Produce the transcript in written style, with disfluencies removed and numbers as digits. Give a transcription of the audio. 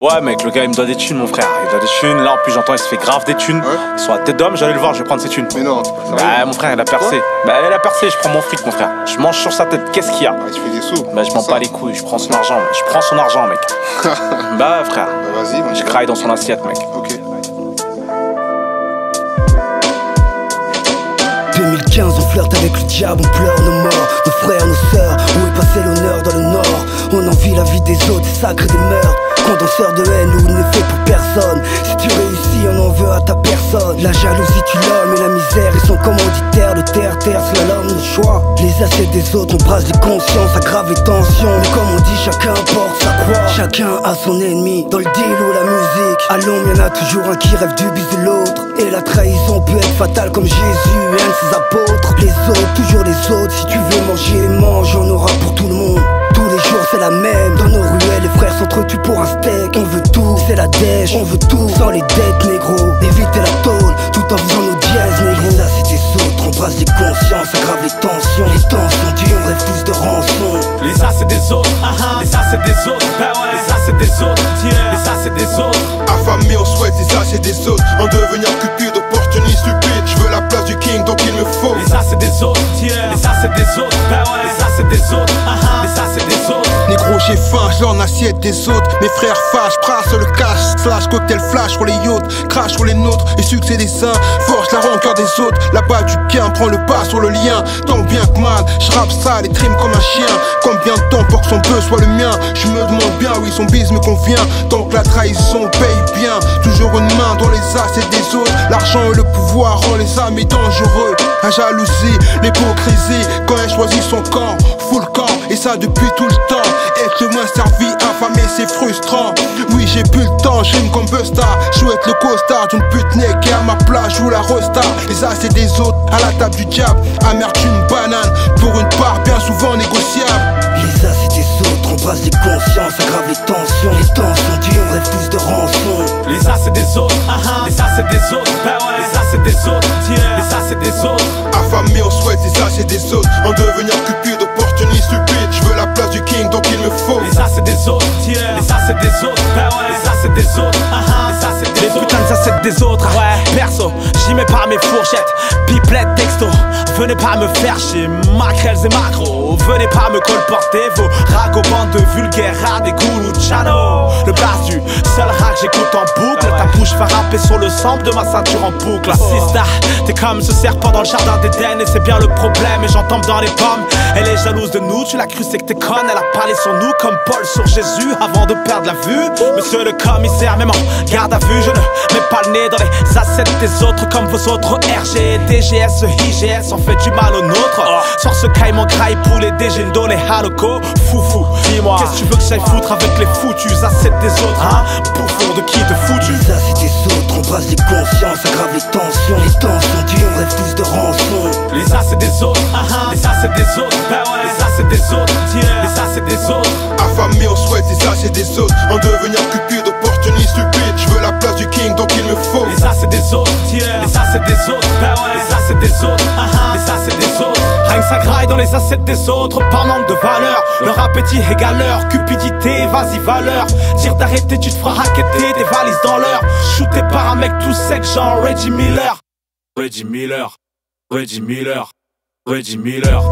Ouais mec, le gars il me doit des thunes mon frère, il doit des thunes, là en plus j'entends il se fait grave des thunes. Ouais. Ils sont à tête d'homme, j'allais le voir, je vais prendre ses thunes. Mais non, c'est pas ça. Bah mon frère il a percé. Bah il a percé, je prends mon fric mon frère. Je mange sur sa tête, qu'est-ce qu'il y a? Ah, tu fais des sous. Bah je m'en bats les couilles, je prends son argent, mec. Bah frère, Bah, vas-y, je craille dans son assiette mec. Ok. 2015, on flirte avec le diable, on pleure nos morts, nos frères, nos sœurs. Où est passé l'honneur dans le nord? On envie la vie des autres, des sacres, des meurtres. Condenseur de haine où il n'est fait pour personne. Si tu réussis, on en veut à ta personne. La jalousie tue l'homme et la misère est son commanditaire. Le terre-terre, slalom, le choix. Les assiettes des autres, on brasse les consciences, aggrave les tensions. Mais comme on dit, chacun porte sa croix. Chacun a son ennemi, dans le deal ou la musique. À l'ombre, y'en a toujours un qui rêve du bis de l'autre. Et la trahison peut être fatale comme Jésus et un de ses apôtres. Les autres, toujours les autres. Si tu veux manger, mange, on aura pour tout le monde. Tous les jours c'est la même. Dans nos ruelles les frères s'entretuent pour un steak. On veut tout, c'est la dèche. On veut tout, sans les dettes négro. Éviter la tôle, tout en faisant nos dièses négro. Les as c'est des autres, on brasse les consciences. Aggrave les tensions, dures, on rêve tous de rançon. Les as c'est des autres, les as c'est des autres. Bah ouais, les as c'est des autres, les as c'est des autres. Affamé, on souhaite les as c'est des autres. En devenir cupide, opportuniste, stupide. Je veux la place du king, donc il me faut. Les as c'est des autres, les as c'est des autres. Bah ouais, les as c'est des autres, les as c'est des autres. Négro, j'ai faim, je en assiette des autres. Mes frères fâchent, brassent le cash. Slash, cocktail flash sur les yachts. Crash sur les nôtres, et succès des uns. Forge la rancœur des autres. Là-bas du gain, prends le pas sur le lien. Tant bien que mal, je rappe sale et trime comme un chien. Combien de temps pour que son peu soit le mien? Je me demande bien, oui, son bise me convient. Tant que la trahison paye bien. Toujours une main dans les as et des autres. L'argent et le pouvoir rend les amis dangereux. La jalousie, l'hypocrisie. Quand elle choisit son camp, full camp. Et ça depuis tout le temps. Être le moins servi, affamé, c'est frustrant. Oui, j'ai plus le temps, j'rime comme Busta. J'souhaite être le costard d'une pute qui est à ma place, joue la rosta. Les as et des autres, à la table du diable. Amertume, banane, pour une part bien souvent négociable. Les as c'est des autres, on brasse les consciences. Aggrave les tensions dures, on rêve tous de rançon. Les as c'est des autres, les as c'est des autres. Bah ouais, les as c'est des autres, les as c'est des autres. Affamé, on souhaite les as et des autres. En devenir cupide, opportuniste, stupide. Je veux la place du king, donc il me faut. Les as c'est des autres, les as c'est des autres. Bah ouais, les as c'est des autres, les as c'est des autres. Les putains de assiettes des autres, ouais. Perso, j'y mets pas mes fourchettes. Pipelette, texto, venez pas me faire chier. Maquerelles et macros, venez pas me colporter vos ragots, bandes de vulgaires, rats, des Luciano. Le blast du seul rap que j'écoute en boucle. Ta bouche va rapper sur le sample de ma ceinture en boucle. Sista, t'es comme ce serpent dans le jardin d'Éden. Et c'est bien le problème, et j'en tombe dans les pommes. Elle est jalouse de nous, tu l'as cru, c'est que t'es conne. Elle a parlé sur nous comme Paul sur Jésus avant de perdre la vue. Monsieur le commissaire, même en garde à vue, je ne mets pas le nez dans les assiettes des autres comme vos autres RG, DGS, IGS, on fait du mal aux nôtres. Sur ce caïman graille pour les DG, les halocos, foufou. Dis-moi, qu'est-ce que tu veux que j'aille foutre avec les foutus assiettes des autres, hein? Bouffon de qui te foutu? Les as c'est des autres, on brasse les consciences. Aggrave les tensions dures, on rêve tous de rançon. Les as c'est des autres, les as c'est des autres. Bah ouais, les as c'est des autres, les as c'est des autres. Affamé, on souhaite les as et des autres. En devenir cupide, opportuniste, stupide. Je veux la place du king, donc il me faut. Les as c'est des autres, les as c'est des autres. Bah ouais, les as c'est des autres, les as c'est des autres. Rien que ça graille dans les assiettes des autres, par manque de valeur. Leur appétit égale leur cupidité, vas-y valeur. Dire d'arrêter, tu te feras racketter, des valises dans l'heure. Shooté par un mec tout sec genre Reggie Miller. Reggie Miller, Reggie Miller, Reggie Miller.